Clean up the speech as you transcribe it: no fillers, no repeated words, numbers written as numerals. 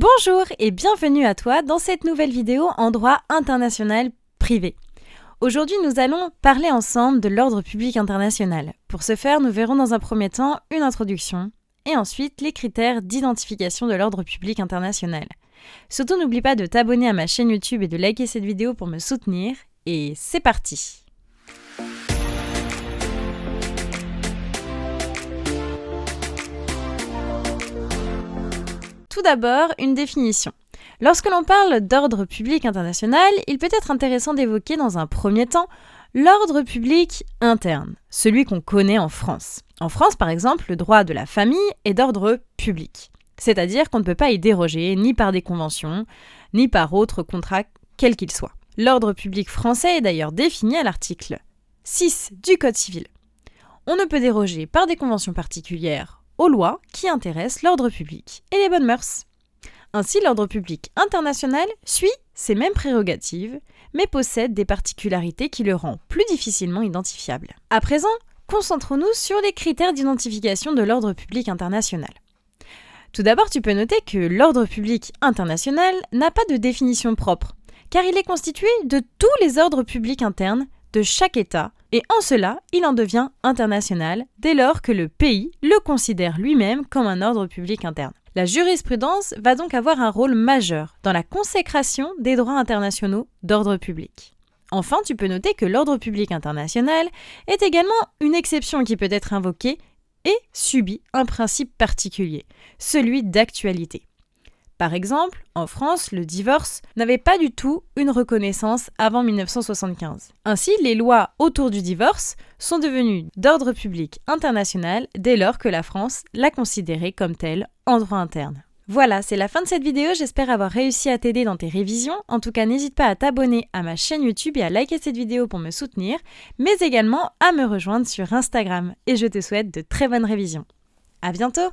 Bonjour et bienvenue à toi dans cette nouvelle vidéo en droit international privé. Aujourd'hui, nous allons parler ensemble de l'ordre public international. Pour ce faire, nous verrons dans un premier temps une introduction et ensuite les critères d'identification de l'ordre public international. Surtout, n'oublie pas de t'abonner à ma chaîne YouTube et de liker cette vidéo pour me soutenir. Et c'est parti! Tout d'abord, une définition. Lorsque l'on parle d'ordre public international, il peut être intéressant d'évoquer dans un premier temps l'ordre public interne, celui qu'on connaît en France. En France, par exemple, le droit de la famille est d'ordre public, c'est-à-dire qu'on ne peut pas y déroger ni par des conventions, ni par autre contrat, quel qu'il soit. L'ordre public français est d'ailleurs défini à l'article 6 du Code civil. On ne peut déroger par des conventions particulières aux lois qui intéressent l'ordre public et les bonnes mœurs. Ainsi, l'ordre public international suit ces mêmes prérogatives, mais possède des particularités qui le rendent plus difficilement identifiable. À présent, concentrons-nous sur les critères d'identification de l'ordre public international. Tout d'abord, tu peux noter que l'ordre public international n'a pas de définition propre, car il est constitué de tous les ordres publics internes de chaque État, et en cela, il en devient international dès lors que le pays le considère lui-même comme un ordre public interne. La jurisprudence va donc avoir un rôle majeur dans la consécration des droits internationaux d'ordre public. Enfin, tu peux noter que l'ordre public international est également une exception qui peut être invoquée et subit un principe particulier, celui d'actualité. Par exemple, en France, le divorce n'avait pas du tout une reconnaissance avant 1975. Ainsi, les lois autour du divorce sont devenues d'ordre public international dès lors que la France l'a considérée comme telle en droit interne. Voilà, c'est la fin de cette vidéo, j'espère avoir réussi à t'aider dans tes révisions. En tout cas, n'hésite pas à t'abonner à ma chaîne YouTube et à liker cette vidéo pour me soutenir, mais également à me rejoindre sur Instagram. Et je te souhaite de très bonnes révisions. À bientôt!